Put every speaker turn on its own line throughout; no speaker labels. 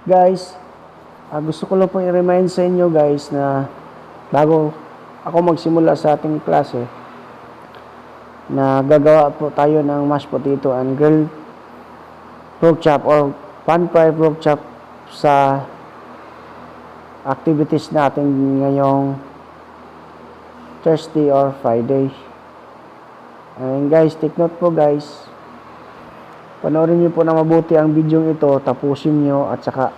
Guys, gusto ko lang pong i-remind sa inyo guys na bago ako magsimula sa ating klase, na gagawa po tayo ng mashed potato and grilled pork chop or pan-fried pork chop sa activities natin ngayong Thursday or Friday. And guys, take note po guys. Panoorin niyo po na mabuti ang video ito, tapusin niyo at saka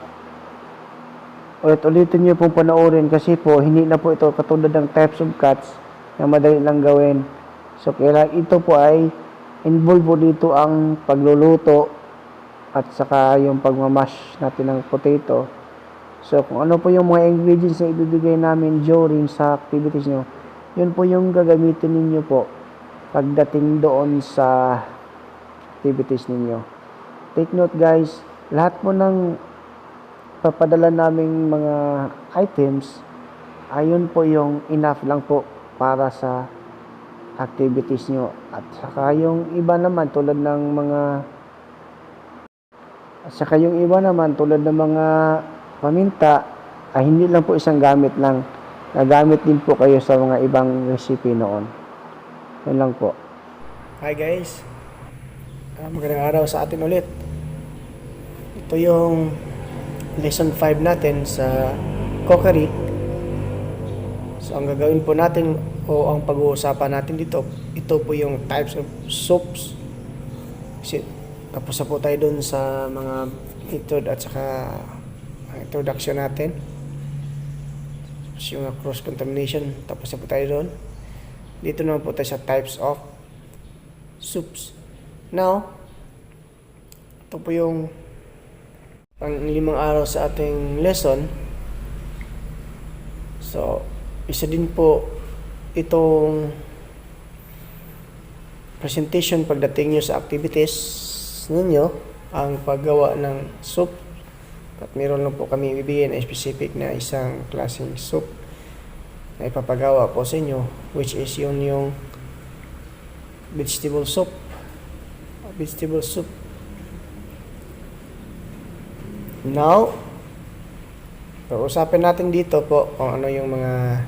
ulit-ulitin niyo pong panoorin kasi po hindi na po ito katulad ng types of cuts na madali lang gawin. So kailangan ito po ay involved po dito ang pagluluto at saka yung pagmamash natin ng potato. So kung ano po yung mga ingredients na ibibigay namin during sa activities niyo, yun po yung gagamitin ninyo po pagdating doon sa activities ninyo. Take note guys, lahat po ng papadala naming mga items, ayun po yung enough lang po para sa activities nyo. At saka yung iba naman tulad ng mga paminta, ay hindi lang po isang gamit lang. Nagamit din po kayo sa mga ibang recipe noon. Yun lang po. Hi guys. Magandang araw sa atin ulit. Ito yung lesson 5 natin sa cookery. So ang gagawin po natin o ang pag-uusapan natin dito, ito po yung types of soups. Kasi tapos na po tayo dun sa mga method at saka introduction natin. Tapos yung cross-contamination, tapos na po tayo dun. Dito naman po tayo sa types of soups. Now, ito po yung pang-5 araw sa ating lesson. So, isa din po itong presentation pagdating nyo sa activities ninyo, ang paggawa ng soup. At meron lang po kami ibigay na specific na isang klaseng soup na ipapagawa po sa inyo, which is yung vegetable soup. Now, usapin natin dito po kung ano yung mga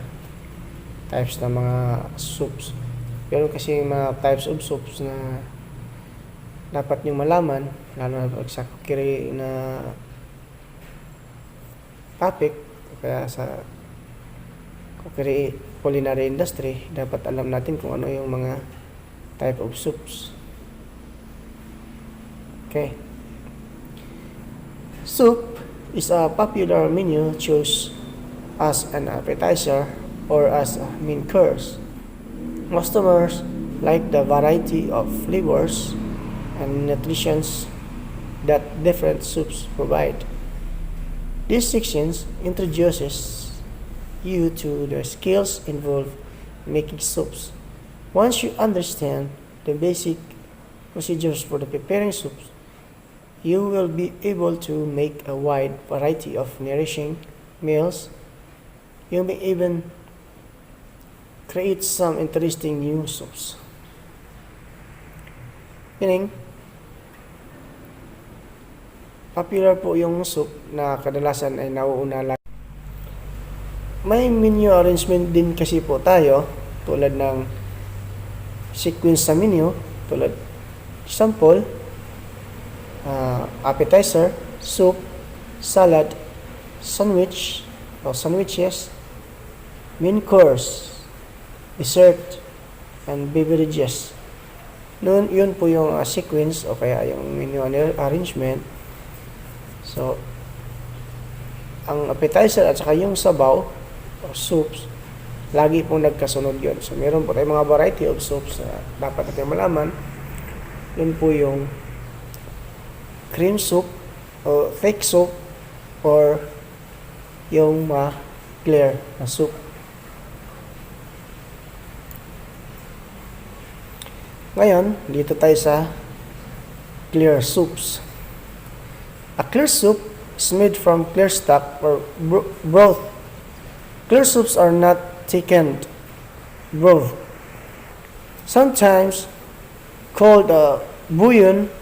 types ng mga soups. Pero kasi mga types of soups na dapat nyo malaman, lalo na sa cookery na topic, kaya sa cookery culinary industry, dapat alam natin kung ano yung mga type of soups. Okay. Soup is a popular menu chosen as an appetizer or as a main course. Customers like the variety of flavors and nutritions that different soups provide. This section introduces you to the skills involved in making soups. Once you understand the basic procedures for the preparing soups, you will be able to make a wide variety of nourishing meals. You may even create some interesting new soups. Meaning, popular po yung soup na kadalasan ay nauuna lang. May menu arrangement din kasi po tayo, tulad ng sequence sa menu, tulad example, appetizer, soup, salad, sandwich or sandwiches, main course, dessert, and beverages. Yun po yung sequence o kaya yung menu arrangement. So, ang appetizer at saka yung sabaw o soups, lagi pong nagkasunod yun. So, meron po tayong mga variety of soups na dapat natin malaman. Yun po yung cream soup o thick soup or yung clear na soup. Ngayon, dito tayo sa clear soups. A clear soup is made from clear stock or broth. Clear soups are not thickened broth. Sometimes called bouillon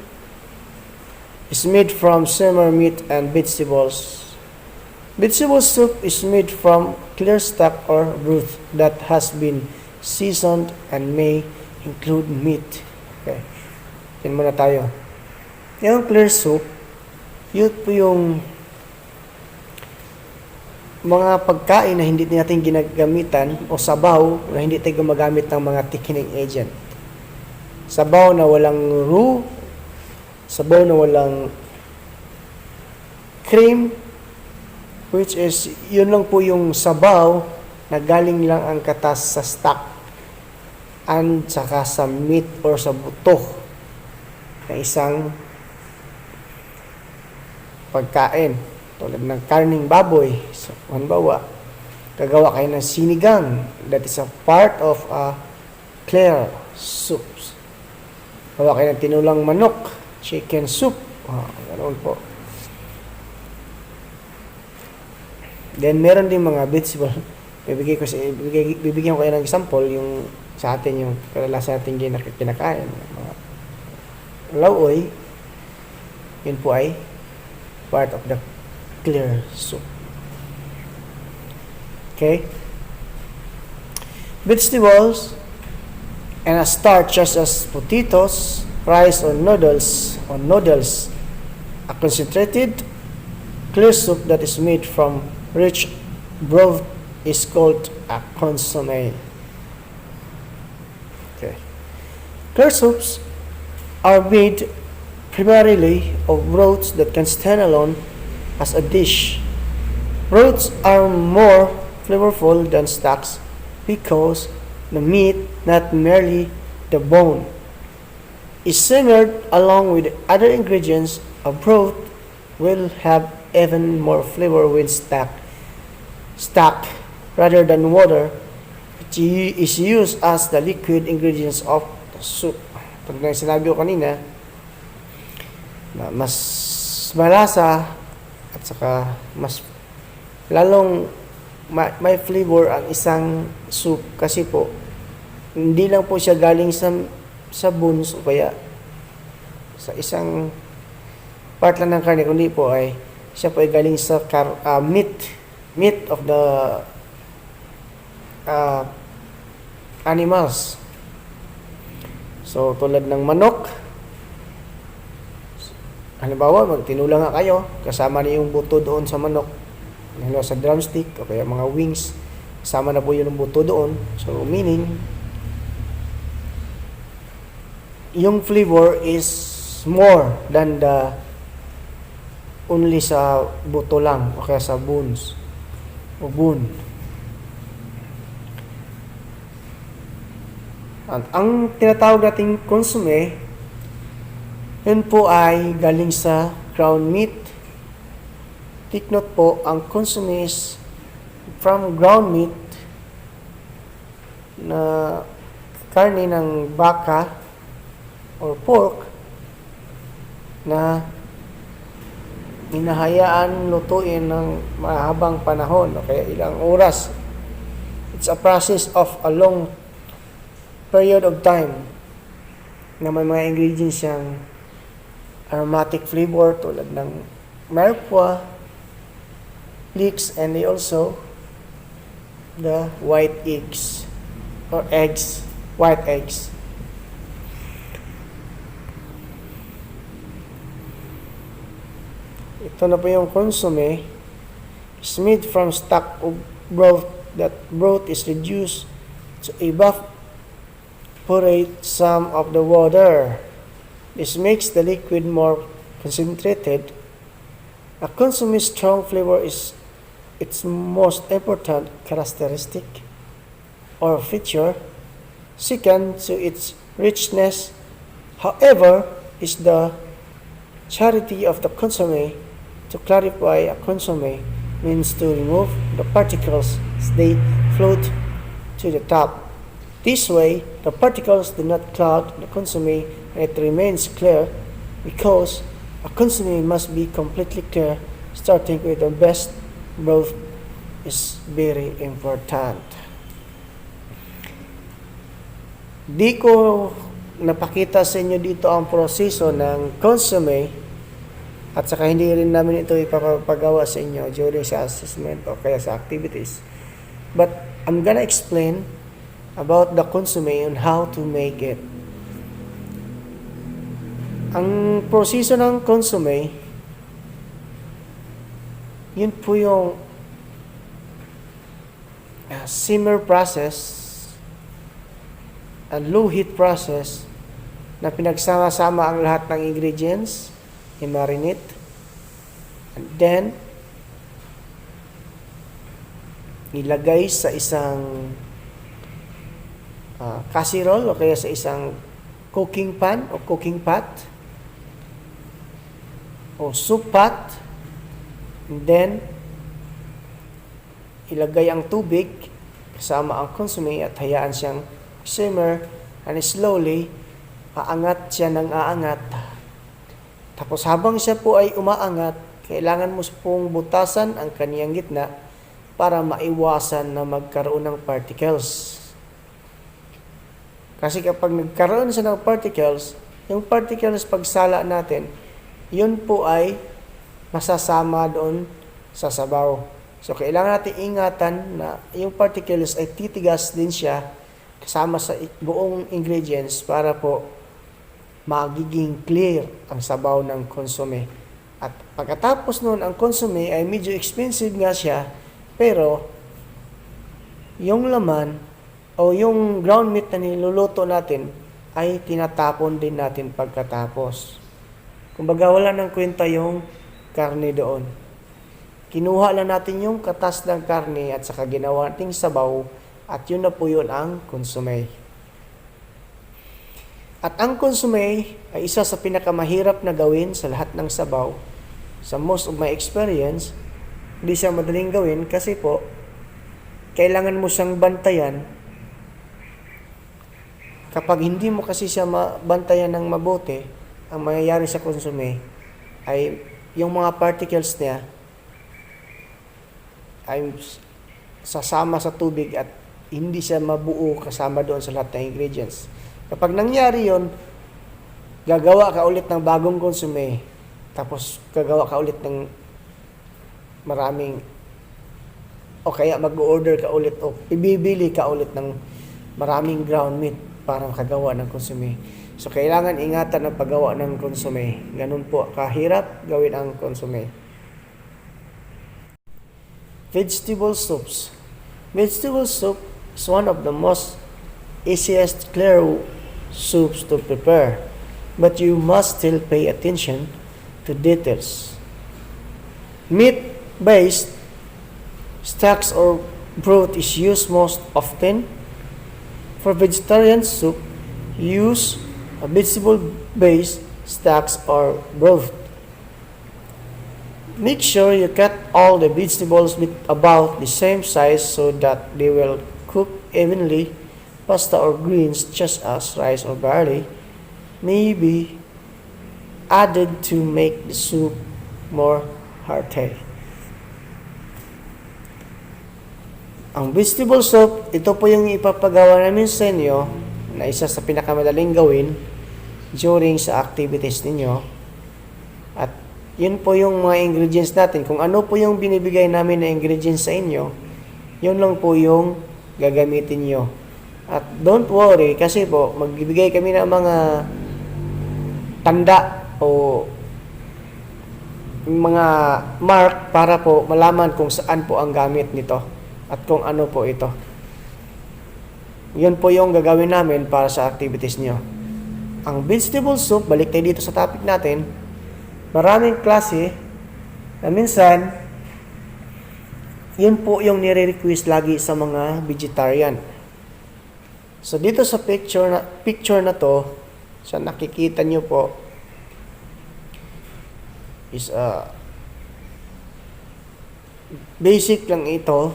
is made from simmer meat and vegetables. Vegetable soup is made from clear stock or broth that has been seasoned and may include meat. Okay. Yan muna tayo. Yung clear soup, yun po yung mga pagkain na hindi natin ginagamitan o sabaw na hindi tayo gumagamit ng mga thickening agent. Sabaw na walang roux, sabaw na walang cream, which is, yun lang po yung sabaw na galing lang ang katas sa stock and saka sa meat or sa buto na isang pagkain. Tulad ng karning baboy. So, halimbawa, gagawa kayo ng sinigang. That is a part of a clear soup. Gawa kayo ng tinulang manok, chicken soup. Ganoon po. Then, meron din mga vegetable. Bibigyan ko kayo ng example, yung sa atin, yung kalalasan natin kinakain. Mga lauoy, yun po ay part of the clear soup. Okay? Vegetables and a starch such as potatoes, rice, or noodles, a concentrated clear soup that is made from rich broth is called a consommé. Okay. Clear soups are made primarily of broths that can stand alone as a dish. Broths are more flavorful than stocks because the meat, not merely the bone, is simmered along with other ingredients. A broth will have even more flavor when stock rather than water. It is used as the liquid ingredients of the soup. Pag sinabi ko kanina, na mas malasa at saka mas lalong may flavor ang isang soup kasi po hindi lang po siya galing sa bones o kaya sa isang part lang ng karne, kundi po ay siya po ay galing sa meat of the animals. So tulad ng manok, halimbawa, magtinula nga kayo, kasama na yung buto doon sa manok, sa drumstick, o kaya mga wings, kasama na po yun yung buto doon. So, meaning, yung flavor is more than the only sa buto lang, o kaya sa bones, o bone. At ang tinatawag nating consommé, yun po ay galing sa ground meat. Take note po, ang consommé is from ground meat na karne ng baka or pork na hinahayaan lutuin ng mahabang panahon o kaya ilang oras. It's a process of a long period of time na may mga ingredients siyang aromatic flavor tulad ng mirepoix, leeks, and also the white eggs or white eggs. Ito na po yung consommé. Is made from stock of broth. That broth is reduced to evaporate some of the water. This makes the liquid more concentrated. A consommé's strong flavor is its most important characteristic or feature. Second to its richness, however, is the charity of the consommé. To clarify, a consommé means to remove the particles as they float to the top. This way, the particles do not cloud the consommé and it remains clear, because a consommé must be completely clear. Starting with the best broth is very important. Di ko napakita sa inyo dito ang proseso ng consommé At saka hindi rin namin ito ipapagawa sa inyo during sa assessment o kaya sa activities. But I'm gonna explain about the consomme and how to make it. Ang proseso ng consomme, yun po yung simmer process and low heat process na pinagsama-sama ang lahat ng ingredients, i-marinate, and then ilagay sa isang casserole o kaya sa isang cooking pan o cooking pot o soup pot, and then ilagay ang tubig kasama ang consomme at hayaan siyang simmer, and slowly aangat siya ng aangat. Tapos habang siya po ay umaangat, kailangan mo pong butasan ang kaniyang gitna para maiwasan na magkaroon ng particles. Kasi kapag nagkaroon siya ng particles, yung particles pagsala natin, yun po ay masasama doon sa sabaw. So, kailangan natin ingatan na yung particles ay titigas din siya kasama sa buong ingredients para po magiging clear ang sabaw ng consomme. At pagkatapos noon, ang consomme ay medyo expensive nga siya, pero yung laman o yung ground meat na niluluto natin ay tinatapon din natin pagkatapos. Kumbaga wala nang kwenta yung karne doon. Kinuha lang natin yung katas ng karne at saka ginawa nating sabaw at yun na po yun ang consomme. At ang consomme ay isa sa pinakamahirap na gawin sa lahat ng sabaw. Sa most of my experience, hindi siya madaling gawin kasi po, kailangan mo siyang bantayan. Kapag hindi mo kasi siya bantayan ng mabuti, ang mangyayari sa consomme ay yung mga particles niya ay sasama sa tubig at hindi siya mabuo kasama doon sa lahat ng ingredients. Kapag nangyari yon, gagawa ka ulit ng bagong consomme, tapos gagawa ka ulit ng maraming, o kaya mag-order ka ulit o ibibili ka ulit ng maraming ground meat para makagawa ng consomme. So, kailangan ingatan ang paggawa ng consomme. Ganun po kahirap gawin ang consomme. Vegetable soups. Vegetable soup is one of the most easiest clear soups to prepare, but you must still pay attention to details. Meat-based stocks or broth is used most often. For vegetarian soup, use a vegetable-based stocks or broth. Make sure you cut all the vegetables with about the same size so that they will cook evenly. Pasta or greens, such as rice or barley, may be added to make the soup more hearty. Ang vegetable soup, ito po yung ipapagawa namin sa inyo na isa sa pinakamadaling gawin during sa activities ninyo. At yun po yung mga ingredients natin. Kung ano po yung binibigay namin na ingredients sa inyo, yun lang po yung gagamitin nyo. At don't worry kasi po magbibigay kami ng mga tanda o mga mark para po malaman kung saan po ang gamit nito at kung ano po ito. Yun po yung gagawin namin para sa activities nyo. Ang vegetable soup, balik tayo dito sa topic natin, maraming klase na minsan yun po yung nire-request lagi sa mga vegetarian. So dito sa picture na to, sa nakikita nyo po is basic lang ito,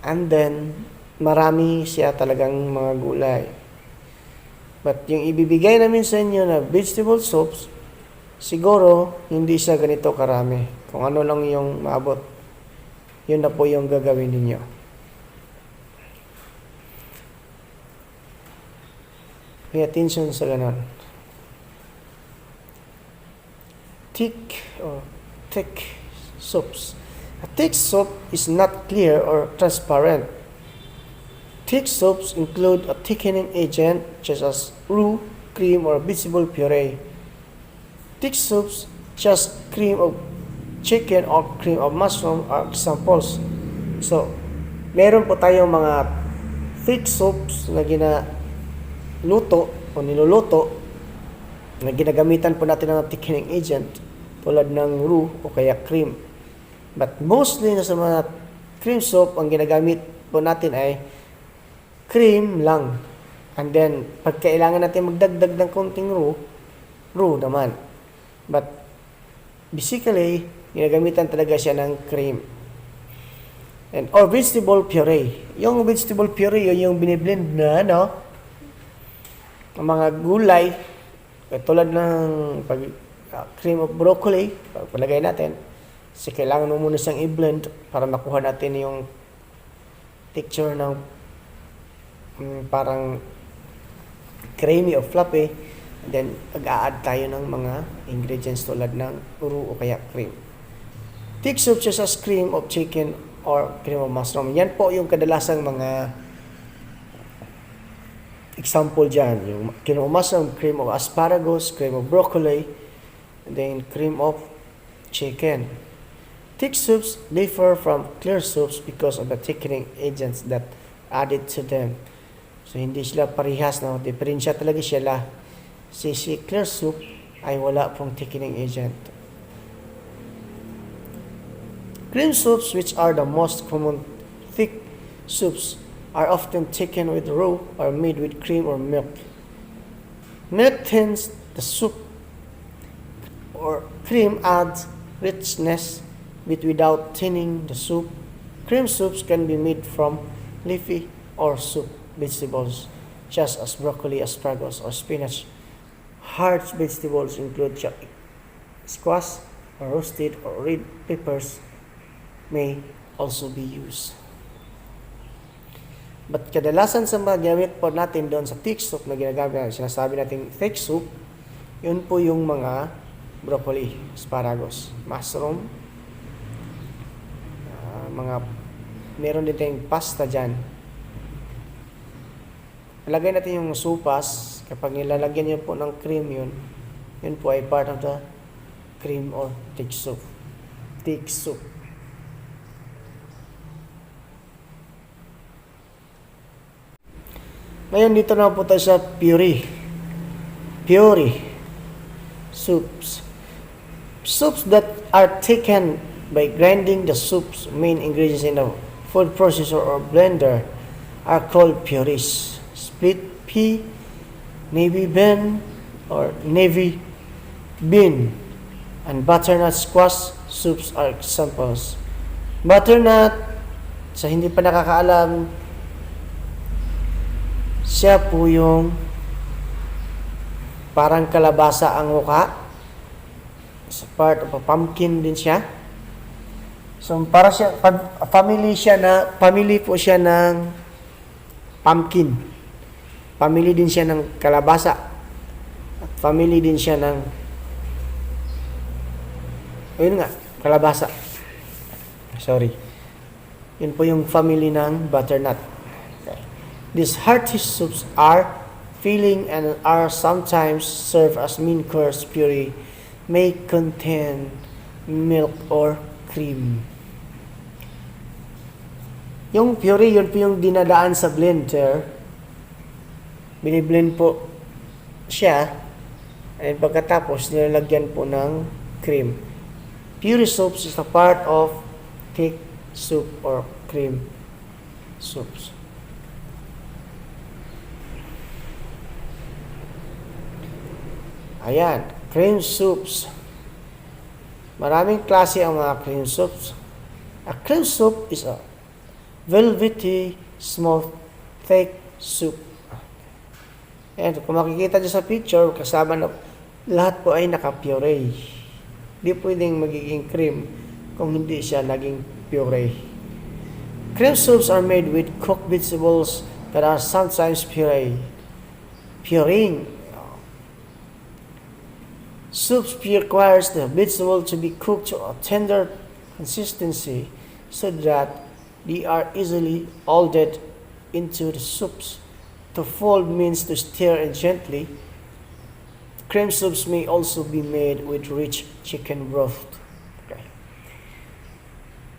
and then marami siya talagang mga gulay. But yung ibibigay namin sa inyo na vegetable soups, siguro hindi siya ganito karami. Kung ano lang yung maabot, yun na po yung gagawin ninyo. Pay attention sa ganon. thick or thick soups. A thick soup is not clear or transparent. Thick soups include a thickening agent such as roux, cream, or vegetable puree. Thick soups, just cream of chicken or cream of mushroom are examples. So, meron po tayong mga thick soups na ginaluto o niluluto na ginagamitan po natin ng thickening agent tulad ng roux o kaya cream. But mostly na sa mga cream soup, ang ginagamit po natin ay cream lang. And then, pag kailangan natin magdagdag ng konting roux naman. But basically, ginagamitan talaga siya ng cream. And or vegetable puree. Yung vegetable puree, yung biniblend na, ang mga gulay, tulad ng cream of broccoli, palagay natin, kasi kailangan mo muna siyang i-blend para makuha natin yung texture ng parang creamy or fluffy. Then, mag-a-add tayo ng mga ingredients tulad ng roux o kaya cream. Thick soup such as cream of chicken or cream of mushroom. Yan po yung kadalasang mga example dyan. Yung cream of mushroom, cream of asparagus, cream of broccoli, and then cream of chicken. Thick soups differ from clear soups because of the thickening agents that added to them. So, hindi sila parehas, no? Diferensya talaga sila. Si clear soup ay wala pong thickening agent. Cream soups, which are the most common thick soups, are often thickened with roux or made with cream or milk. Milk thins the soup, or cream adds richness without thinning the soup. Cream soups can be made from leafy or soup vegetables, such as broccoli, asparagus, or spinach. Hard vegetables include squash, or roasted or red peppers may also be used. But kadalasan sa mga gamit po natin doon sa thick soup na ginagamit, sinasabi natin thick soup, yun po yung mga broccoli, asparagus, mushroom, meron din tayong pasta dyan. Ilagay natin yung supas, kapag nilalagyan niyo po ng cream yun po ay part of the cream or thick soup. Thick soup. Ngayon dito na po tayo sa puree. Puree soups. Soups that are taken by grinding the soup's main ingredients in a food processor or blender are called purees. Split pea, navy bean, or navy bean, and butternut squash soups are examples. Butternut, sa hindi pa nakakaalam, siya po yung parang kalabasa ang mukha. It's part of a pumpkin din siya. So, para siya, family po siya ng pumpkin. Family din siya ng kalabasa. At family din siya ng, ayun nga, kalabasa. Sorry. Yun po yung family ng butternut. Okay. These hearty soups are filling and are sometimes served as main course. Puree may contain milk or cream. Yung puree, yun po yung dinadaan sa blender. Biniblend po siya. And pagkatapos, nilalagyan po ng cream. Puree soups is a part of thick soup or cream soups. Ayan, cream soups. Maraming klase ang mga cream soups. A cream soup is a velvety, smooth, thick soup. And kung makikita nyo sa picture, kasama na lahat po ay naka-puree. Hindi pwedeng magiging cream kung hindi siya naging puree. Cream soups are made with cooked vegetables that are sometimes puree. Pureeing Soup requires the vegetable to be cooked to a tender consistency so that they are easily molded into the soups. To fold means to stir gently. Cream soups may also be made with rich chicken broth. Okay.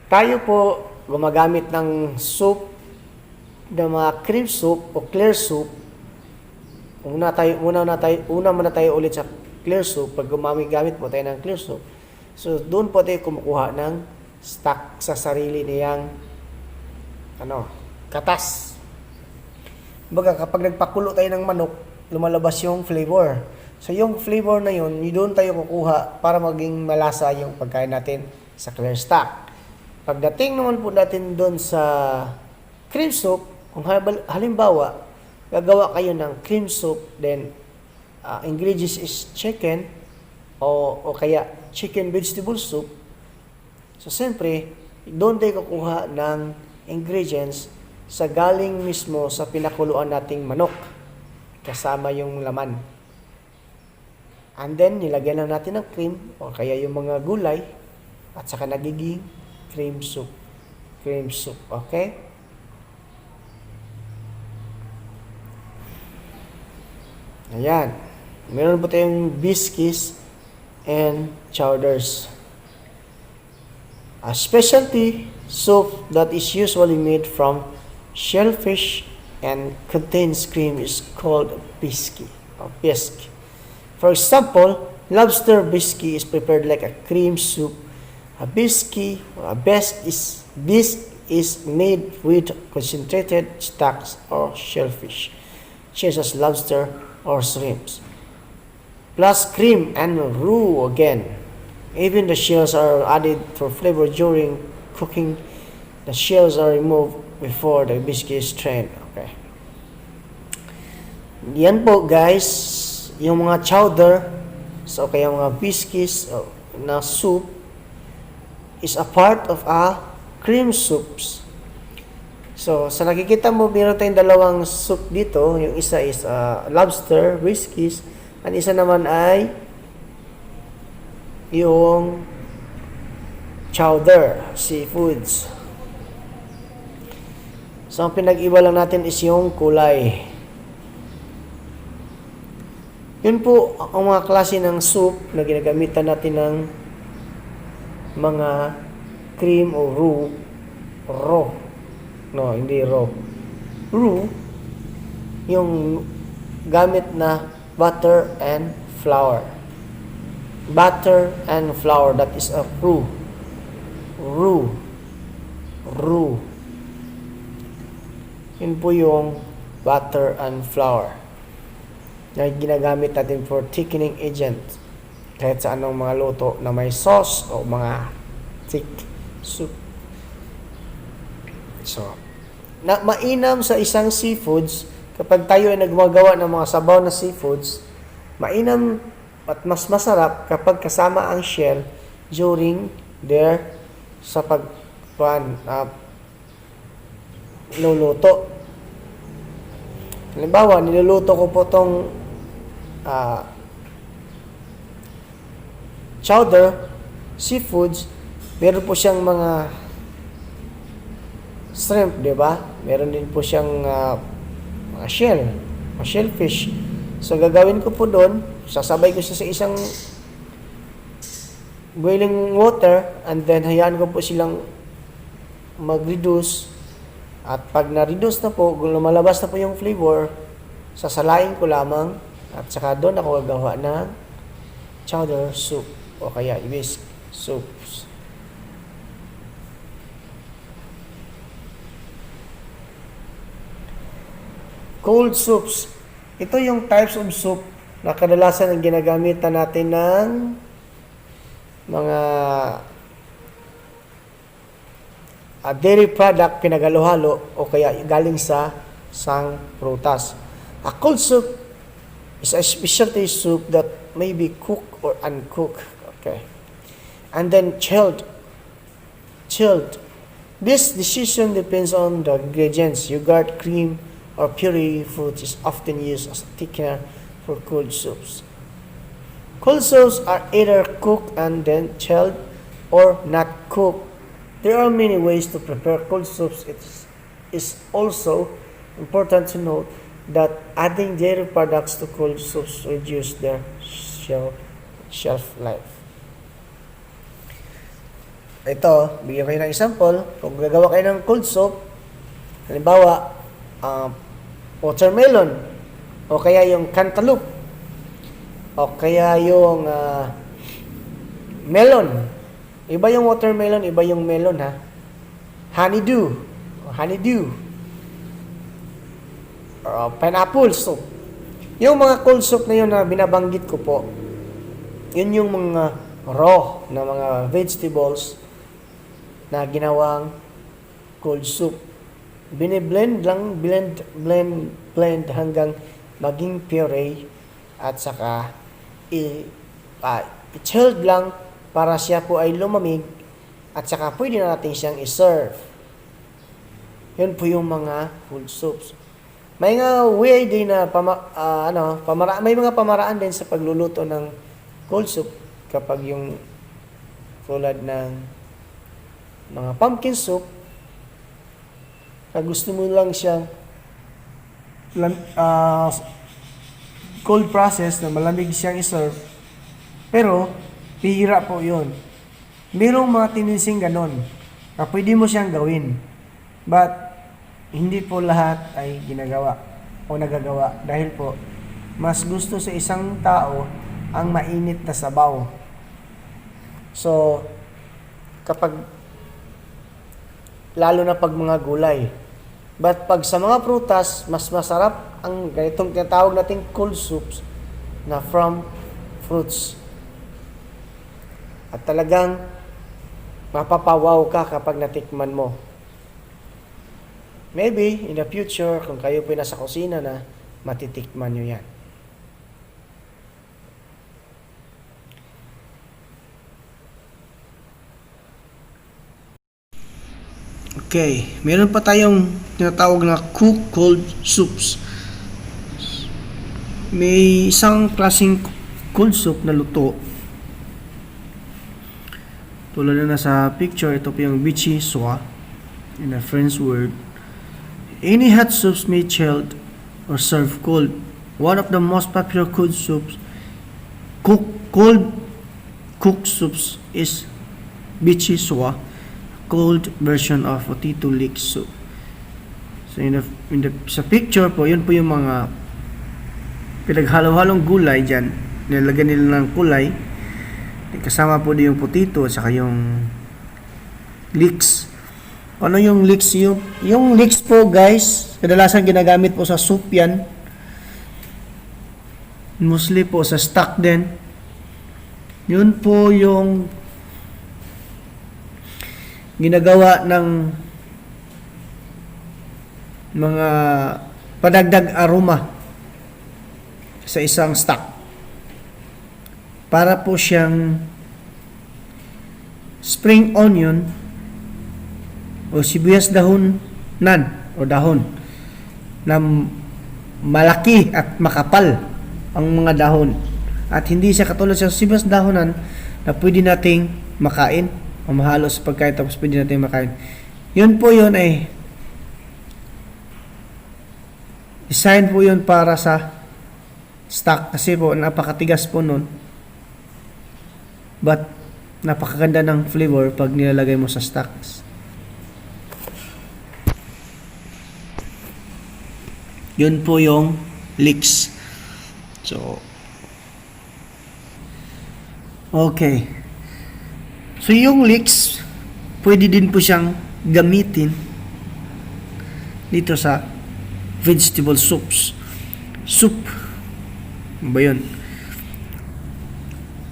Tayo po gumagamit ng soup na mga cream soup o clear soup. Una muna tayo ulit sa clear soup. Pag gamit po tayo ng clear soup, so doon po tayo kumukuha ng stock sa sarili niyang katas. Baga kapag nagpakulo tayo ng manok, lumalabas yung flavor. So yung flavor na yun, doon tayo kukuha para maging malasa yung pagkain natin sa clear stock. Pagdating naman po natin doon sa cream soup, kung halimbawa, gagawa kayo ng cream soup, then ingredients is chicken o kaya chicken vegetable soup. So siyempre, doon tayo kukuha ng ingredients sa galing mismo sa pinakuluan nating manok kasama yung laman. And then, nilagyan lang natin ng cream o kaya yung mga gulay at saka nagiging cream soup. Cream soup, okay? Ayan. Meron po tayong biscuits and chowders. A specialty soup that is usually made from shellfish and contains cream is called biscuit or bisque. For example, lobster biscuit is prepared like a cream soup. A biscuit or a bisque is made with concentrated stocks or shellfish, such as lobster or shrimps, plus cream and roux again. Even the shells are added for flavor during cooking. The shells are removed before the biscuit is strained. Okay. Yan po guys, yung mga chowder, so kaya mga biscuits na soup is a part of a cream soups. So, sa nakikita mo, meron tayong dalawang soup dito. Yung isa is lobster, whiskies, and isa naman ay yung chowder, seafoods. So, ang pinag-iba lang natin is yung kulay. Yun po ang mga klase ng soup na ginagamitan natin ng mga cream o raw. No, hindi raw. Roux, yung gamit na butter and flour. Butter and flour, that is a roux. Roux. Yun po yung butter and flour na ginagamit natin for thickening agent kahit sa anong mga luto na may sauce o mga thick soup. So, mainam sa isang seafoods, kapag tayo ay nagmagawa ng mga sabaw na seafoods, mainam at mas masarap kapag kasama ang shell during sa luluto. Halimbawa, niluluto ko po itong chowder, seafoods, meron po siyang mga shrimp, di ba? Meron din po siyang mga shellfish. So, gagawin ko po doon, sasabay ko siya sa isang boiling water, and then hayaan ko po silang mag-reduce. At pag na-reduce na po, lumalabas na po yung flavor, sasalain ko lamang, at saka doon ako gagawa ng chowder soup o kaya whisk soups. Cold soups. Ito yung types of soup na kadalasan ang ginagamitan natin ng mga dairy product pinagalo-halo o kaya galing sa prutas. A cold soup is a specialty soup that may be cooked or uncooked. Okay. And then chilled. This decision depends on the ingredients. Yogurt, cream, or puree fruit is often used as a thickener for cold soups. Cold soups are either cooked and then chilled or not cooked. There are many ways to prepare cold soups. It is also important to note that adding dairy products to cold soups reduce their shelf life. Ito, bigyan kayo ng example. Kung gagawa kayo ng cold soup, halimbawa, watermelon, o kaya yung cantaloupe, o kaya yung melon. Iba yung watermelon, iba yung melon, ha? Honeydew. Pineapple soup. Yung mga cold soup na yun na binabanggit ko po, yun yung mga raw na mga vegetables na ginawang cold soup. Biniblend lang, blend hanggang maging puree at saka i-chilled lang para siya po ay lumamig at saka pwede na natin siyang i-serve. Yun po yung mga cold soups. May mga way din na may mga pamaraan din sa pagluluto ng cold soup kapag yung tulad ng mga pumpkin soup, gusto mo lang siyang cold process na malamig siyang i-serve, pero bihira po yun. Merong mga tininsing ganon na pwede mo siyang gawin, but hindi po lahat ay ginagawa o nagagawa dahil po mas gusto sa isang tao ang mainit na sabaw. So kapag lalo na pag mga gulay, but pag sa mga prutas, mas masarap ang ganitong tinatawag nating cold soups na from fruits. At talagang mapapawaw ka kapag natikman mo. Maybe in the future, kung kayo po nasa kusina na, matitikman nyo yan. Okay, meron pa tayong tinatawag na cooked cold soups. May isang klaseng cold soup na luto. Tulad na nasa picture, ito po yung vichy soie in a French word. Any hot soups may chilled or served cold. One of the most popular cold soups, cooked soups is vichy soie, cold version of potato leek soup. So sa picture po, yun po yung mga pinaghalo-halong gulay dyan. Nilagyan nila ng kulay. Kasama po din yung potato at saka yung leeks. Ano yung leeks? Yung leeks po guys, kadalasan ginagamit po sa soup yan. Mostly po sa stock din. Yun po yung ginagawa ng mga padagdag aroma sa isang stock para po siyang spring onion o sibuyas dahon na malaki at makapal ang mga dahon at hindi siya katulad sa sibuyas dahonan na pwede nating makain o mahalo sa pagkain tapos pwede natin makain. Yun po yun ay design po yun para sa stock kasi po napakatigas po nun, but napakaganda ng flavor pag nilalagay mo sa stocks. Yun po yung leeks. So okay, so yung leeks pwede din po siyang gamitin dito sa vegetable soup. Ano ba yun?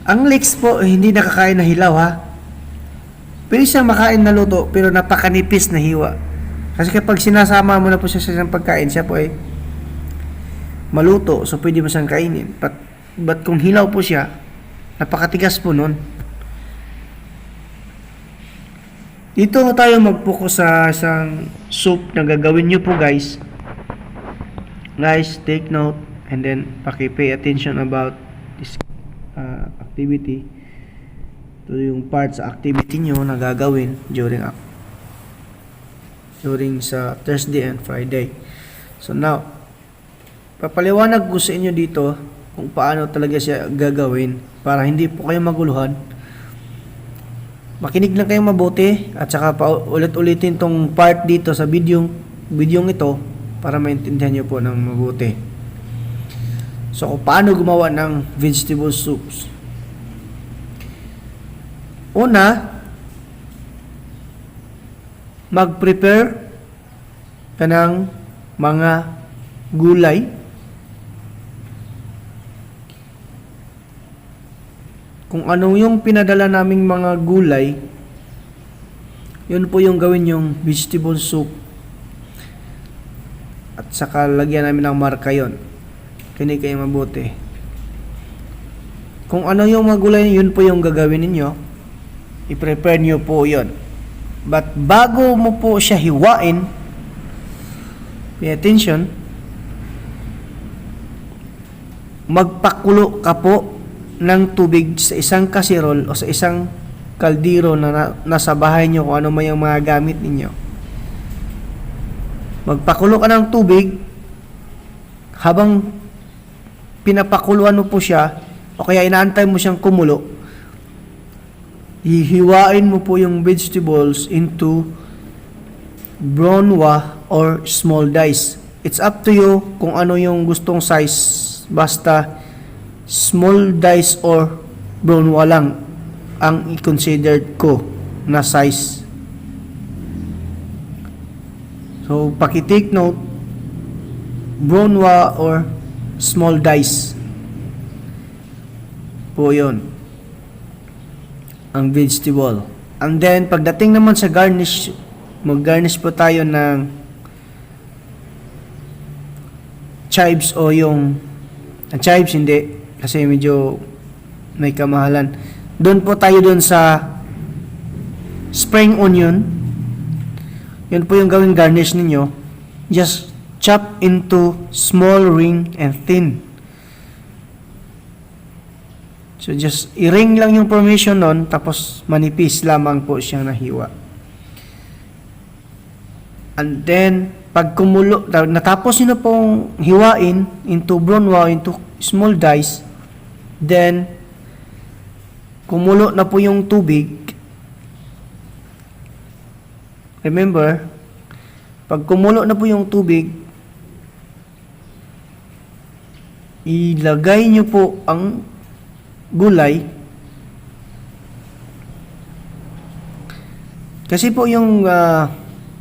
Ang leeks po hindi nakakain na hilaw ha. Pwede siyang makain na luto pero napakanipis na hiwa. Kasi kapag sinasama mo na po siya sa isang pagkain, siya po ay maluto, so pwede mo siyang kainin. But kung hilaw po siya, napakatigas po nun. Dito tayo mag-focus sa isang soup na gagawin nyo po guys. Guys, take note and then paki-pay attention about this. activity. Ito yung part sa activity nyo na gagawin during sa Thursday and Friday. So now, papaliwanag ko sa inyo dito kung paano talaga siya gagawin para hindi po kayo maguluhan. Makinig lang kayo mabuti at saka pa ulit-ulitin tong part dito sa videong ito para maintindihan nyo po ng mabuti. So kung paano gumawa ng vegetable soups. Una, mag-prepare ka ng mga gulay. Kung ano yung pinadala naming mga gulay, yun po yung gawin yung vegetable soup. At saka lagyan namin ng marka yun. Kinig kayo mabuti. Kung ano yung mga gulay, yun po yung gagawin ninyo. I-prepare nyo po yun. But bago mo po siya hiwain, pay attention, magpakulo ka po ng tubig sa isang kasirol o sa isang kaldero na nasa bahay nyo kung ano man yung mga gamit ninyo. Magpakulo ka ng tubig habang pinapakuluan mo po siya o kaya inaantay mo siyang kumulo. Hihiwain mo po yung vegetables into brownwa or small dice. It's up to you kung ano yung gustong size. Basta small dice or brownwa lang ang i-considered ko na size. So, paki-take note, brownwa or small dice po yun ang vegetable. And then, pagdating naman sa garnish, mag-garnish po tayo ng chives o yung chives hindi, kasi medyo may kamahalan. Doon po tayo doon sa spring onion. Yun po yung gawing garnish ninyo. Just chop into small ring and thin. So just i-ring lang yung formation nun, tapos manipis lamang po siyang nahiwa. And then, pag kumulo, natapos nyo na pong hiwain into brownwa, into small dice, then, kumulo na po yung tubig. Remember, pag kumulo na po yung tubig, ilagay nyo po ang gulay. Kasi po yung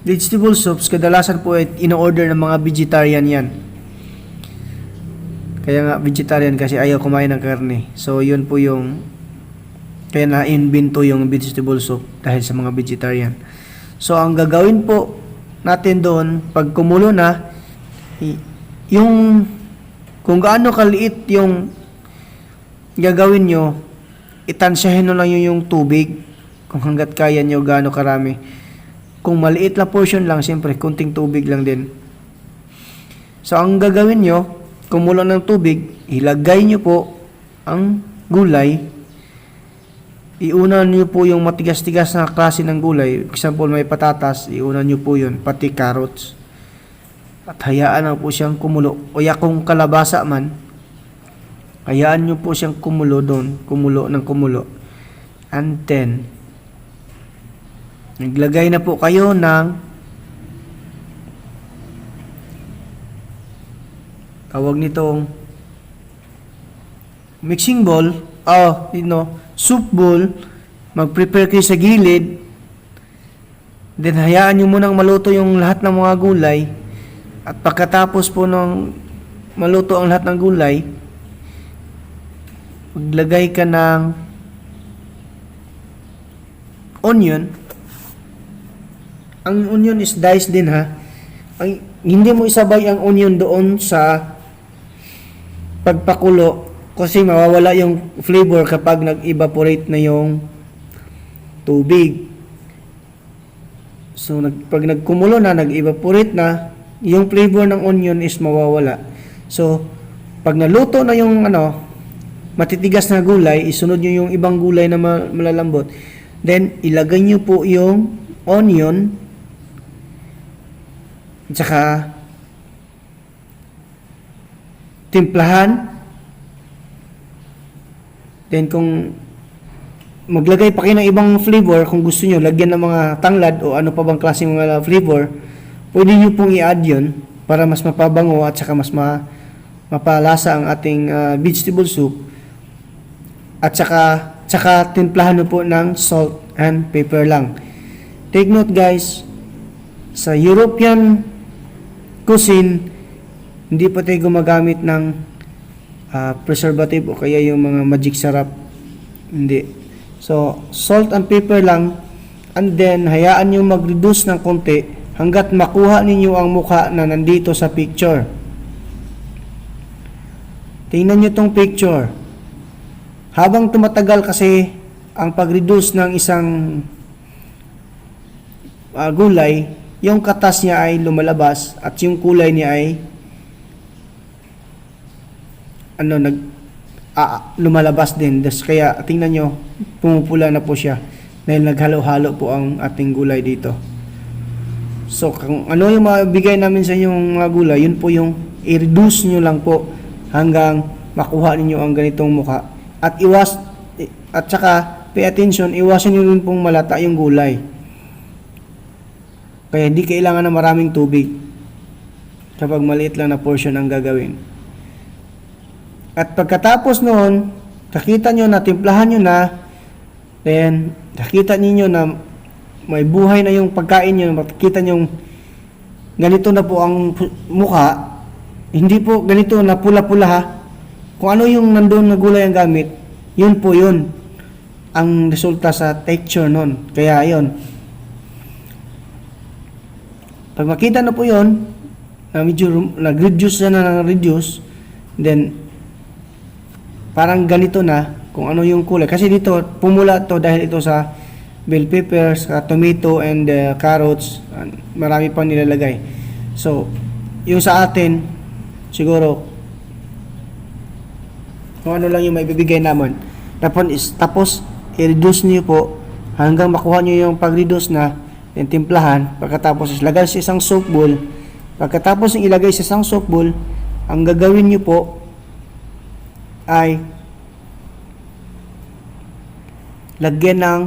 vegetable soups, kadalasan po in-order ng mga vegetarian yan. Kaya nga vegetarian kasi ayaw kumain ng karne. So yun po yung kaya na-invento yung vegetable soup dahil sa mga vegetarian. So ang gagawin po natin doon, pag kumulo na, yung kung gaano kaliit yung gagawin nyo, itansyahin nyo lang yung tubig kung hanggat kaya nyo gaano karami. Kung maliit na portion lang, siyempre kunting tubig lang din. So ang gagawin nyo, kumulo ng tubig, ilagay nyo po ang gulay. Iuna nyo po yung matigas-tigas na klase ng gulay. For example, may patatas, iuna nyo po yun, pati carrots. At hayaan lang po siyang kumulo. O ya kung kalabasa man, hayaan nyo po siyang kumulo doon, kumulo ng kumulo. And then, naglagay na po kayo ng tawag nitong mixing bowl, soup bowl. Mag-prepare kayo sa gilid. Then, hayaan nyo munang maluto yung lahat ng mga gulay. At pagkatapos po ng maluto ang lahat ng gulay, maglagay ka ng onion. Ang onion is diced din ha. Hindi mo isabay ang onion doon sa pagpakulo kasi mawawala yung flavor kapag nag-evaporate na yung tubig. So pag nagkumulo na, nag-evaporate na, yung flavor ng onion is mawawala. So pag naluto na yung matitigas na gulay, isunod nyo yung ibang gulay na malalambot. Then, ilagay nyo po yung onion, at saka timplahan. Then, kung maglagay pa kayo ng ibang flavor, kung gusto nyo, lagyan ng mga tanglad o ano pa bang klase mga flavor, pwede nyo pong i-add yun para mas mapabango at saka mas mapalasa ang ating vegetable soup. At saka timplahan nyo po ng salt and pepper lang. Take note guys, sa European cuisine, hindi po tayo gumagamit ng preservative o kaya yung mga magic sarap. Hindi. So, salt and pepper lang, and then hayaan nyo mag-reduce ng konti hanggat makuha ninyo ang mukha na nandito sa picture. Tingnan nyo tong picture. Habang tumatagal kasi ang pag-reduce ng isang gulay, yung katas niya ay lumalabas at yung kulay niya ay lumalabas din. Kaya tingnan nyo, pumupula na po siya dahil naghalo-halo po ang ating gulay dito. So, kung ano yung mabigay namin sa inyong mga gulay, yun po yung i-reduce nyo lang po hanggang makuha ninyo ang ganitong mukha. At saka, pay attention, iwasan nyo rin pong malata yung gulay. Kaya hindi kailangan ng maraming tubig kapag maliit lang na portion ang gagawin. At pagkatapos noon, nakita nyo na, timplahan nyo na, then nakita niyo na may buhay na yung pagkain nyo, makikita nyo ganito na po ang mukha, hindi po ganito na pula-pula ha. Kung ano yung nandoon na gulay ang gamit, yun po yun ang resulta sa texture nun. Kaya yun, pag makita na po yun na medyo nag-reduce na reduce, then parang ganito na kung ano yung kulay. Kasi dito pumula to dahil ito sa bell peppers, tomato and carrots, marami pang nilalagay. So, yung sa atin siguro kung ano lang yung may bibigay naman. Tapos i-reduce niyo po hanggang makuha niyo yung pag-reduce na, yung timplahan. Pagkatapos ilagay sa isang soap bowl. Pagkatapos ng ilagay sa isang soap bowl, ang gagawin niyo po ay lagyan ng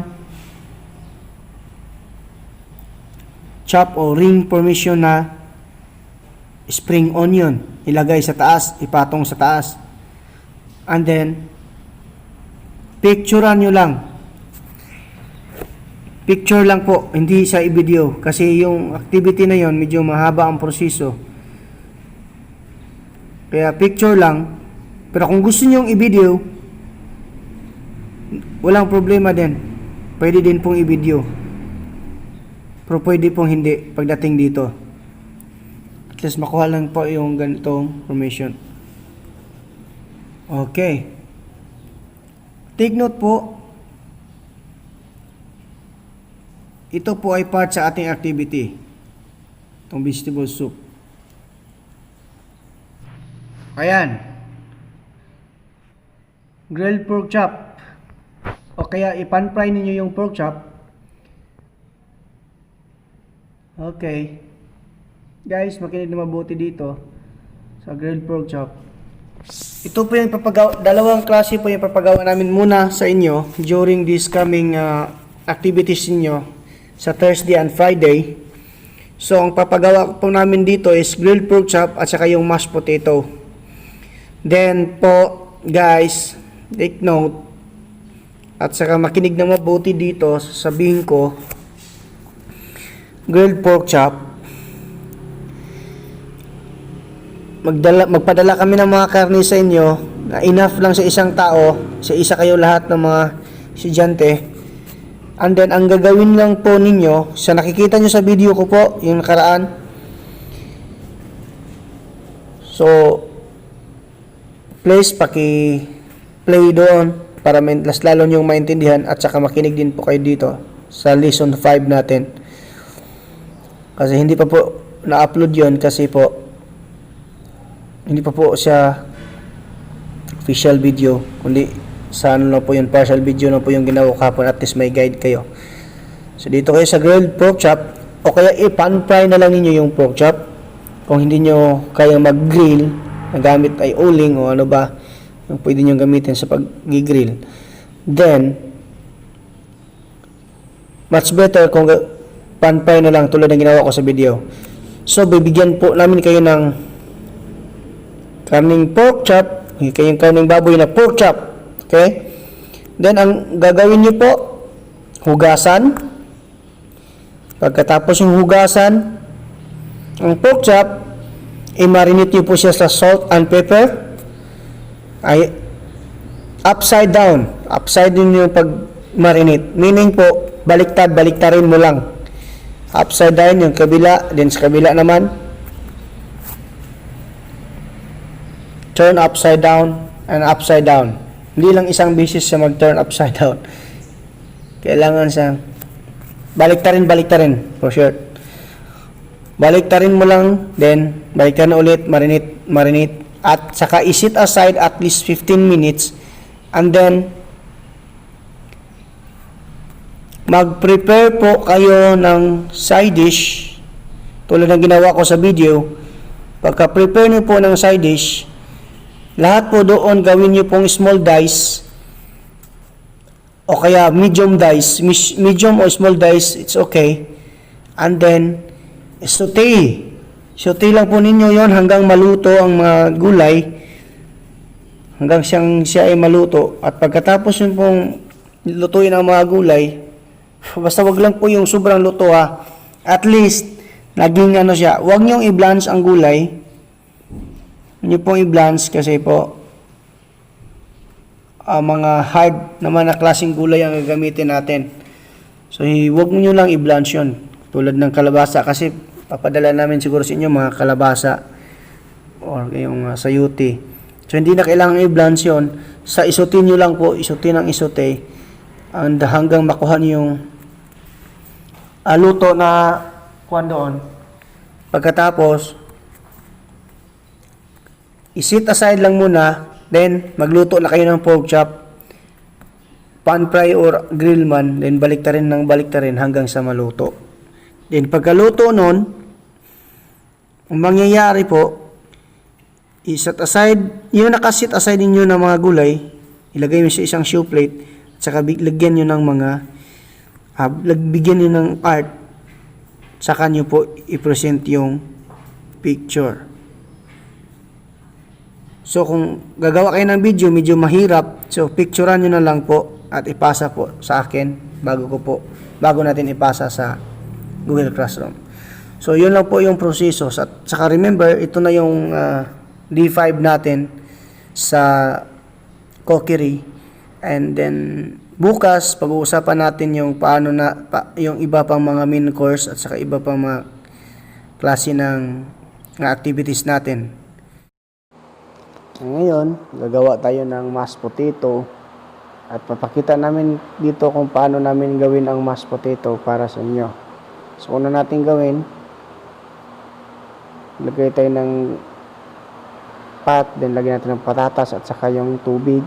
chop o ring formation na spring onion. Ilagay sa taas, ipatong sa taas. And then, picturean nyo lang. Picture lang po, hindi sa i-video. Kasi yung activity na yon medyo mahaba ang proseso. Kaya picture lang. Pero kung gusto nyo yung i-video, walang problema din. Pwede din pong i-video. Pero pwede pong hindi pagdating dito. At least makuha lang po yung ganitong formation. Okay. Take note po. Ito po ay part sa ating activity. Itong vegetable soup. Ayan. Grilled pork chop. O kaya ipan-fry ninyo yung pork chop. Okay. Guys, makinig na mabuti dito sa grilled pork chop. Ito po yung dalawang klase po yung papagawa namin muna sa inyo during this coming activities ninyo sa Thursday and Friday. So, ang papagawa po namin dito is grilled pork chop at saka yung mashed potato. Then po, guys, take note at saka makinig na mabuti dito, sasabihin ko, grilled pork chop, magpadala kami ng mga karne sa inyo na enough lang sa isang tao, sa isa kayo lahat ng mga estudyante. And then, ang gagawin lang po ninyo, sa nakikita nyo sa video ko po, yung nakaraan, so, please, paki-play doon para mas lalo nyong maintindihan at saka makinig din po kayo dito sa lesson 5 natin. Kasi hindi pa po na-upload yon kasi po hindi pa po siya official video, kundi sa ano lang po yun, partial video na po yung ginawa kahapon, at least may guide kayo. So dito kayo sa grilled pork chop, o kaya i-pan fry na lang ninyo yung pork chop kung hindi nyo kaya mag-grill na gamit ay uling o ano ba yung pwede nyo gamitin sa pag-grill. Then much better kung pan fry na lang tulad ng ginawa ko sa video. So bibigyan po namin kayo ng karning pork chop, kayong karning baboy na pork chop. Okay? Then ang gagawin nyo po, hugasan. Pagkatapos yung hugasan, ang pork chop, i-marinate nyo po siya sa salt and pepper. Ay upside down. Upside down yung pag-marinate. Meaning po, baliktarin mo lang. Upside down yung kabila, then sa kabila naman turn upside down and upside down. Hindi lang isang beses siya mag-turn upside down. Kailangan siya baliktarin for sure. Baliktarin mo lang, then baliktarin ulit, marinate at saka i-set aside at least 15 minutes, and then mag-prepare po kayo ng side dish tulad ng ginawa ko sa video. Pagka-prepare niyo po ng side dish, lahat po doon gawin niyo pong small dice o kaya medium dice, medium or small dice, it's okay. And then saute lang po ninyo yon hanggang maluto ang mga gulay, hanggang siya ay maluto. At pagkatapos yun pong lutuin ang mga gulay, basta wag lang po yung sobrang luto ha. At least, naging ano siya. Wag niyong i-blanch ang gulay. Hindi pong i-blanch kasi po, mga hard naman na klaseng gulay ang gagamitin natin. So, wag niyo lang i-blanch yun. Tulad ng kalabasa. Kasi, papadala namin siguro sa inyo mga kalabasa or yung sayuti. So, hindi na kailangan i-blanch yun. Sa isutin nyo lang po, isutin ang isute. And hanggang makuha niyo yung luto na kuwan doon. Pagkatapos, i-set aside lang muna, then magluto na kayo ng pork chop, pan fry or grill man, then baliktarin hanggang sa maluto. Then pagkaluto nun, ang mangyayari po, i-set aside, yung nakaset aside ninyo ng mga gulay, ilagay mo sa isang shoe plate, at saka lagyan nyo ng mga bigyan nyo ng part, saka nyo po i-present yung picture. So kung gagawa kayo ng video, medyo mahirap, so picturean nyo na lang po at ipasa po sa akin bago natin ipasa sa Google Classroom. So yun lang po yung proseso. Saka remember, ito na yung D5 natin sa cookery, and then bukas pag-uusapan natin yung paano yung iba pang mga main course at saka iba pang mga klase ng activities natin. Ngayon, gagawa tayo ng mashed potato at papakita namin dito kung paano namin gawin ang mashed potato para sa inyo. So una natin gawin, lagay tayo ng pot, then lagyan natin ng patatas at saka yung tubig.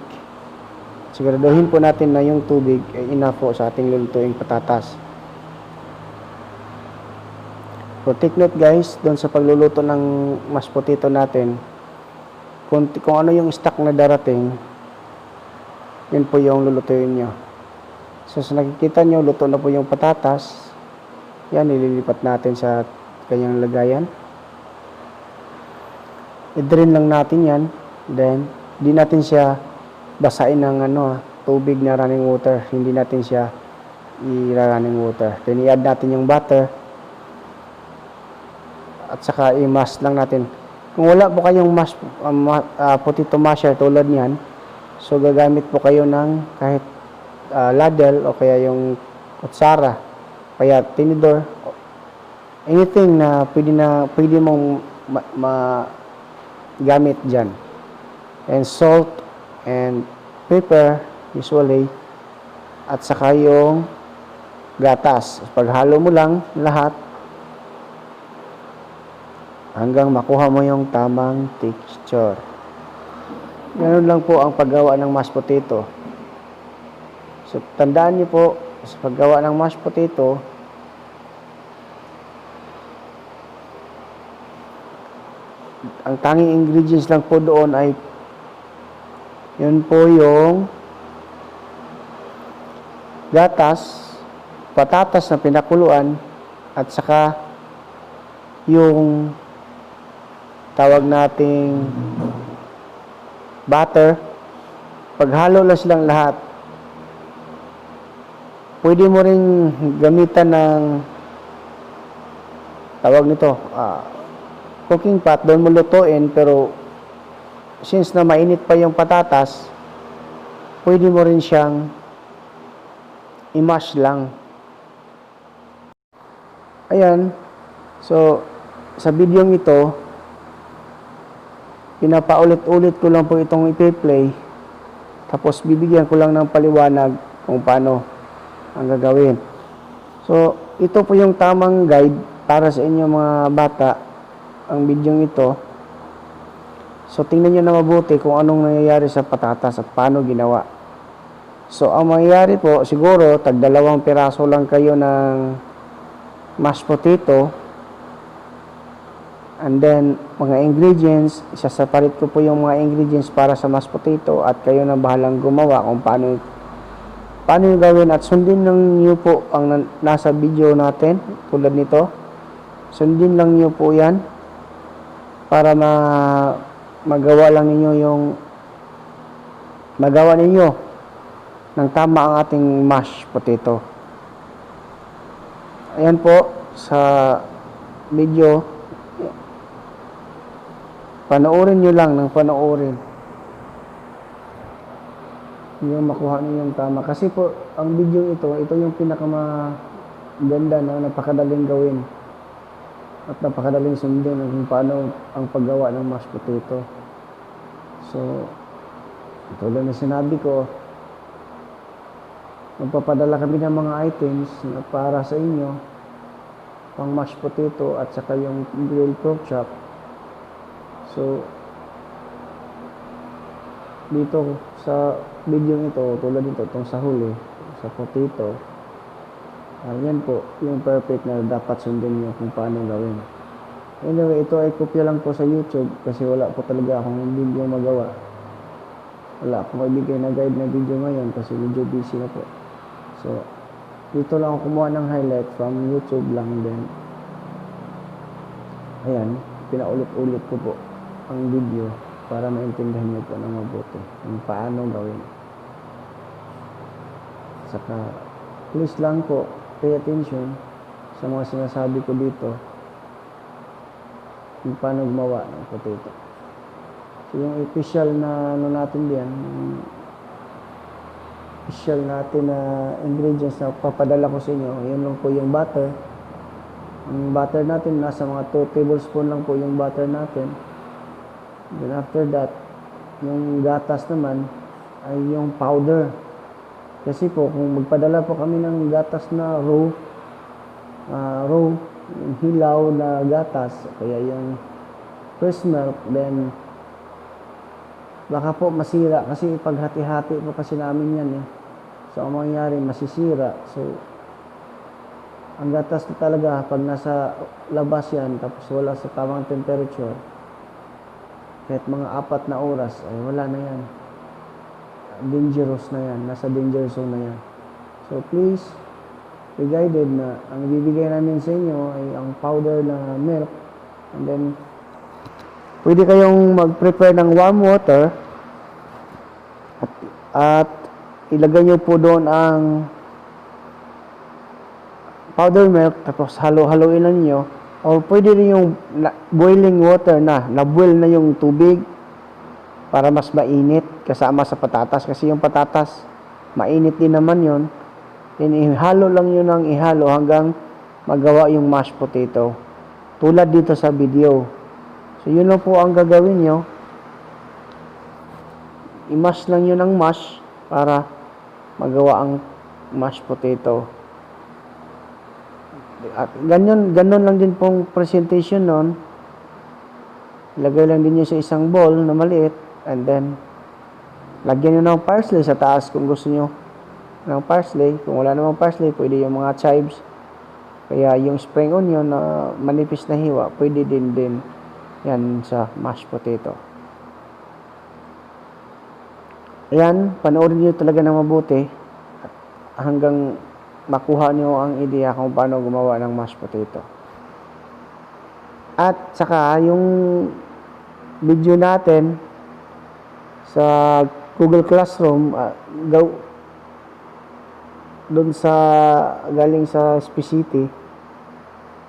Siguraduhin po natin na yung tubig ay enough po sa ating lulutuing patatas. So take note guys, doon sa pagluluto ng mashed potato natin, kung ano yung stock na darating, yun po yung lulutuin nyo. So sa nakikita nyo, luto na po yung patatas, yan, nililipat natin sa kanyang lagayan. I-drain lang natin yan, then di natin siya basain ng tubig na running water, hindi natin siya i-running water. Then i-add natin yung butter at saka i-mash lang natin. Kung wala po kayong potato masher tulad niyan, so gagamit po kayo ng kahit ladle o kaya yung kutsara, kaya tinidor, anything na pwede mong gamit dyan. And salt and pepper usually, at saka yung gatas. Paghalo mo lang lahat hanggang makuha mo yung tamang texture. Ganun lang po ang paggawa ng mashed potato. So, tandaan niyo po, sa paggawa ng mashed potato, ang tanging ingredients lang po doon ay yun po yung gatas, patatas na pinakuluan, at saka yung tawag nating butter. Paghalo lang silang lahat. Pwede mo ring gamitan ng tawag nito, cooking pot, doon mo lutuin, pero since na mainit pa yung patatas, pwede mo rin siyang i-mash lang. Ayan. So, sa video ito, pinapaulit-ulit ko lang po itong i-play. Tapos, bibigyan ko lang ng paliwanag kung paano ang gagawin. So, ito po yung tamang guide para sa inyo mga bata, ang video ito. So, tingnan nyo na mabuti kung anong nangyayari sa patatas at paano ginawa. So, ang mangyayari po, siguro, tag 2 piraso lang kayo ng mashed potato. And then, mga ingredients, isaseparate ko po yung mga ingredients para sa mashed potato at kayo na bahalang gumawa kung paano yung gawin. At sundin lang nyo po ang nasa video natin, tulad nito. Sundin lang nyo po yan para magawa ninyo ng tama ang ating mashed potato. Ayan po sa video, panoorin nyo lang ng panoorin yung makuha niyo yung tama. Kasi po ang video ito yung pinakamaganda na napakadaling gawin at napakadaling sundin kung paano ang paggawa ng mashed potato. So, tulad na sinabi ko, magpapadala kami ng mga items na para sa inyo, pang mashed potato at saka yung grilled pork chop. So, dito sa video ito, tulad nito, itong sa huli, sa potato, yan po, yung perfect na dapat sundin nyo kung paano gawin. Anyway, ito ay kopya lang po sa YouTube kasi wala po talaga akong video magawa. Wala akong maibigay na guide na video ngayon kasi medyo busy na po. So, dito lang ako kumuha ng highlight from YouTube lang din. Ayan, pinaulit-ulit ko po ang video para maintindihan niyo po ng mabuti kung paano gawin. Saka, please lang po, pay attention sa mga sinasabi ko dito kung paano gumawa ng potato. So, yung official na natin diyan, official natin na ingredients na papadala ko sa inyo, yun lang po yung butter. Ang butter natin, nasa mga 2 tablespoon lang po yung butter natin. Then after that, yung gatas naman ay yung powder. Kasi po, kung magpadala po kami ng gatas na raw, yung hilaw na gatas, kaya yung fresh milk, then baka po masira kasi paghati-hati po kasi namin yan eh. So, ang mangyayari, masisira. So, ang gatas na talaga, pag nasa labas yan, tapos wala sa tamang temperature, kahit mga 4 na oras, ay wala na yan. Dangerous na yan. Nasa danger zone na yan. So, please, be guided na ang ibibigay namin sa inyo ay ang powder na milk. And then, pwede kayong mag-prepare ng warm water at ilagay nyo po doon ang powder milk, tapos halo-haloin lang nyo. O pwede rin yung boiling water na-boil na yung tubig para mas mainit kasama sa patatas. Kasi yung patatas, mainit din naman yun. Then ihalo lang yun ng ihalo hanggang magawa yung mashed potato. Tulad dito sa video. So yun lang po ang gagawin nyo. I-mash lang yun ng mash para magawa ang mashed potato. At ganun lang din pong presentation nun. Ilagay lang din nyo sa isang bowl na maliit and then Lagyan nyo ng parsley sa taas kung gusto nyo ng parsley. Kung wala namang parsley, pwede yung mga chives. Kaya yung spring onion na manipis na hiwa, pwede din yan sa mashed potato. Ayan, panoorin nyo talaga ng mabuti hanggang makuha nyo ang ideya kung paano gumawa ng mashed potato. At saka yung video natin sa Google Classroom, doon sa galing sa Spacity,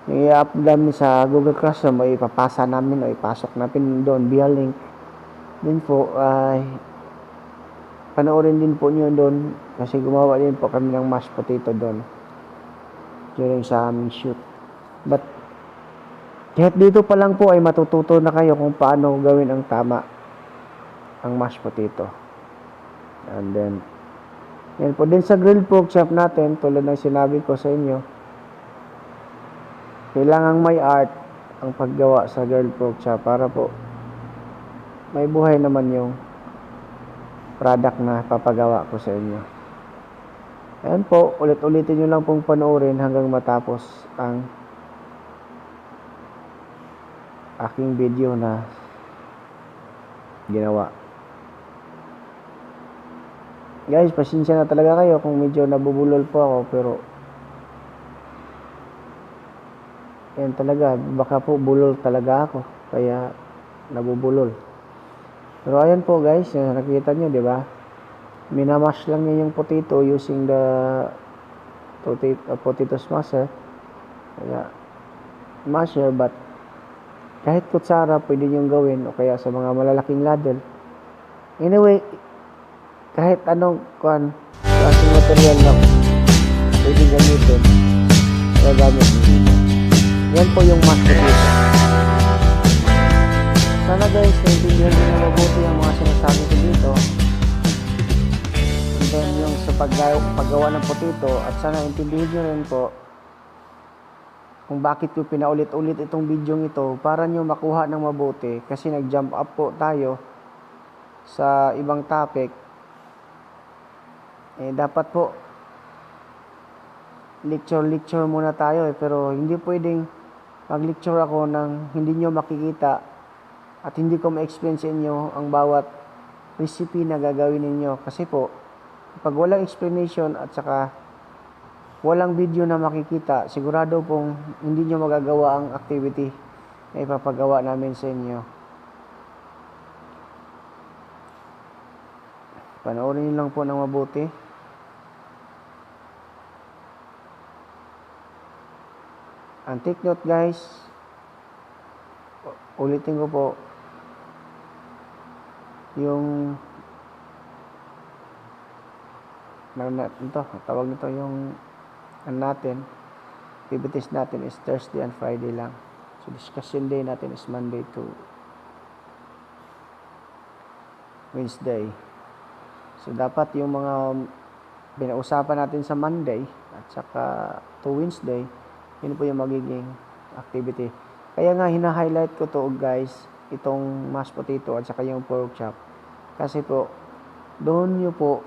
yung i-upload namin sa Google Classroom, ay ipapasa namin o ipasok namin doon via link. Din po ay panoorin din po nyo doon kasi gumawa din po kami ng mashed potato doon during sa aming shoot. But kahit dito pa lang po ay matututo na kayo kung paano gawin ang tama ang mashed potato. And then yan po din sa grilled pork chop natin, tulad ng sinabi ko sa inyo, kailangang may art ang paggawa sa grilled pork chop para po may buhay naman yung product na papagawa ko sa inyo. Ayan po, ulit-ulitin nyo lang pong panoorin hanggang matapos ang aking video na ginawa. Guys, pasensya na talaga kayo kung medyo nabubulol po ako, pero yan talaga, baka po bulol talaga ako, kaya nabubulol. Pero ayan po guys, nakikita nyo, di ba? Minamash lang niya yung potato using the potato smasher. Kaya masher, but kahit kutsara pwede nyo gawin, o kaya sa mga malalaking ladle. Anyway, kahit anong klaseng material na pwede gamitin, gagamit nyo. Yan po yung mashed potato. Sana guys, naintindihan nyo na mabuti ang mga sinasabi ko dito. And then yung sa paggawa ng potato, at sana intindihin nyo rin po kung bakit ko pinaulit-ulit itong video ito para nyo makuha ng mabuti, kasi nag-jump up po tayo sa ibang topic. Dapat po lecture muna tayo pero hindi pwedeng mag-lecture ako nang hindi nyo makikita at hindi ko ma-explain sa inyo ang bawat recipe na gagawin ninyo, kasi po pag walang explanation at saka walang video na makikita, sigurado pong hindi nyo magagawa ang activity na ipapagawa namin sa inyo. Panoorin nyo lang po ng mabuti. Ang take note guys, ulitin ko po, yung tawag nito yung natin, activities natin is Thursday and Friday lang. So discussion day natin is Monday to Wednesday. So dapat yung mga pinausapan natin sa Monday at saka to Wednesday, yun po yung magiging activity. Kaya nga hina-highlight ko to guys, itong mashed potato at saka yung pork chop. Kasi po, doon nyo po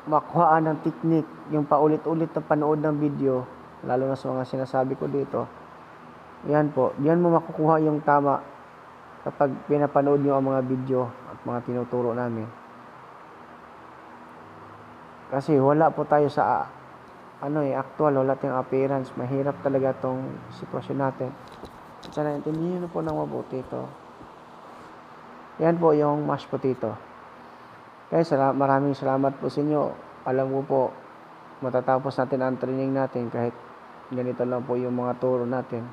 makuhaan ng technique, yung paulit-ulit na panood ng video, lalo na sa mga sinasabi ko dito. Yan po, diyan mo makukuha yung tama kapag pinapanood nyo ang mga video at mga tinuturo namin. Kasi wala po tayo sa actual, wala tayong appearance. Mahirap talaga tong sitwasyon natin. Sana intindihin nyo po ng mabuti ito. Yan po yung mashed potato. Guys, maraming salamat po sa inyo. Alam ko po, matatapos natin ang training natin kahit ganito lang po yung mga turo natin.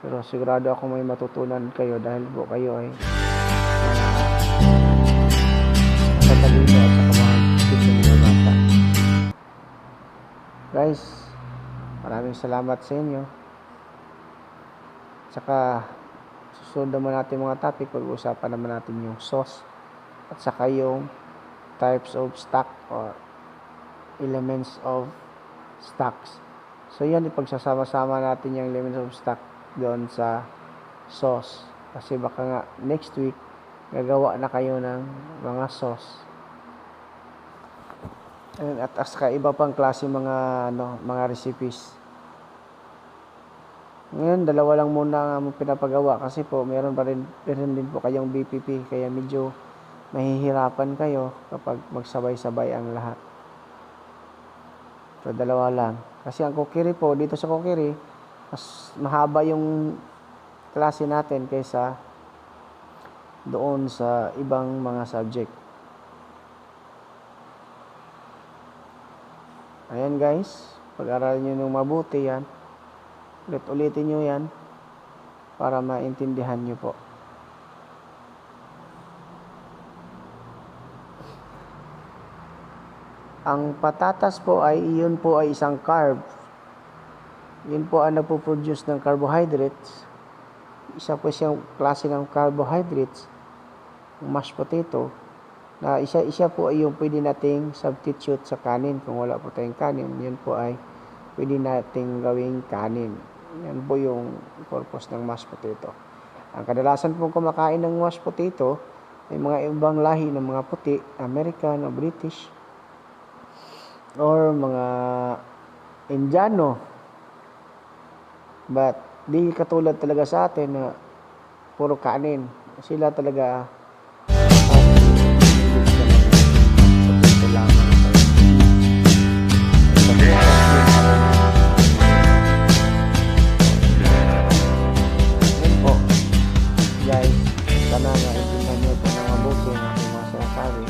Pero sigurado ako may matutunan kayo dahil po kayo ay tatalino at saka mga tips ng mga bata. Guys, maraming salamat sa inyo. Saka susunod naman natin mga topic, pag-uusapan naman natin yung sauce at saka yung types of stock or elements of stocks. So yan, ipagsasama-sama natin yung elements of stock doon sa sauce. Kasi baka nga next week gagawa na kayo ng mga sauce. At saka iba pang klase mga recipes. Ngayon, dalawa lang muna ang pinapagawa kasi po meron din po kayong BPP, kaya medyo mahihirapan kayo kapag magsabay-sabay ang lahat. So, dalawa lang. Kasi ang Kokiri po, dito sa Kokiri, mas mahaba yung klase natin kaysa doon sa ibang mga subject. Ayan guys, pag-aralan nyo nung mabuti yan. Ulit-ulitin nyo yan para maintindihan nyo po. Ang patatas po yun po ay isang carb. Yun po ang nagpo-produce ng carbohydrates. Isa po siyang klase ng carbohydrates, mashed potato, na isa po ay yung pwede nating substitute sa kanin. Kung wala po tayong kanin, yun po ay pwede nating gawing kanin. Yan po yung purpose ng mashed potato. Ang kadalasan pong kumakain ng mashed potato ay mga ibang lahi ng mga puti, American o British, or mga Indiano. But di katulad talaga sa atin na puro kanin. Sila talaga potato lamang. Yan po guys, sana naintindihan nyo po ng mabuti ng aking mga sinasabi.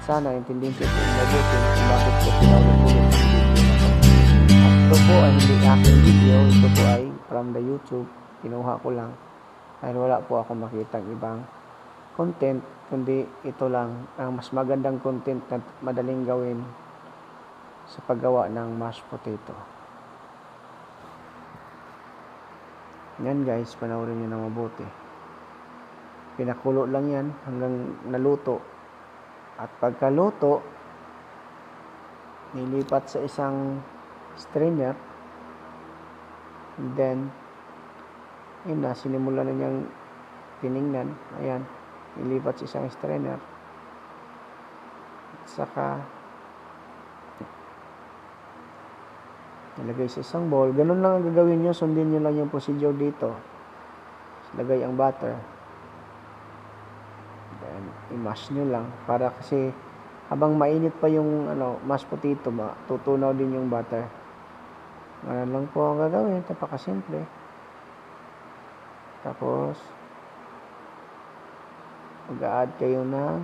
Sana intindihin ko po mabuti kung bakit po pinaulit-ulit ang video na to. At ito po ay hindi aking video, ito po ay from the YouTube. Kinuha ko lang dahil wala po ako makitang ibang content, kundi ito lang ang mas magandang content na madaling gawin sa paggawa ng mashed potato. Yan guys, panoorin nyo na mabuti. Pinakulo lang yan hanggang naluto. At pagkaluto, nilipat sa isang strainer. And then, yun na, sinimula na niyang tiningnan. Ayan, nilipat sa isang strainer. At saka, nilagay sa isang bowl. Ganun lang ang gagawin nyo. Sundin nyo lang yung procedure dito. Lagay ang butter. Then, i-mash nyo lang. Para kasi, habang mainit pa yung mashed potato, tutunaw din yung butter. Ganun lang po ang gagawin. Napakasimple. Tapos, mag-a-add kayo ng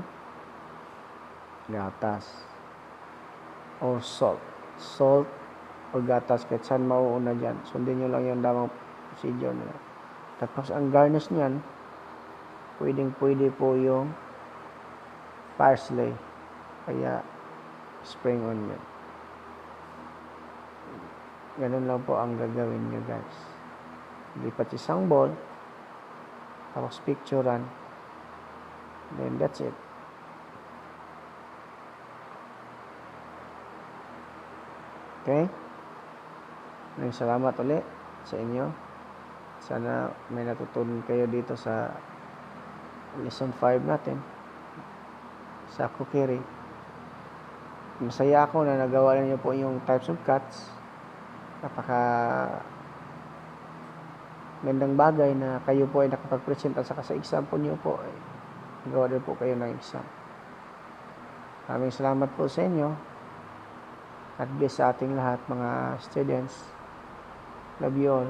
gatas or salt. Salt o gatas, kahit saan mauuna dyan. Sundin nyo lang yung damang procedure nila. Tapos, ang garnish nyan, pwede po yung parsley. Kaya, spring onion. Ganun lang po ang gagawin nyo guys. Lipat isang bowl. Tapos picturean. Then that's it. Okay? Maraming salamat ulit sa inyo. Sana may natutunan kayo dito sa lesson 5 natin sa Kokiri. Masaya ako na nagawa niyo po yung types of cuts. Napaka gandang bagay na kayo po ay nakapag-present at saka sa exam po niyo po ay nagawa din po kayo ng exam. Maraming salamat po sa inyo. God bless sa ating lahat mga students. Love you all.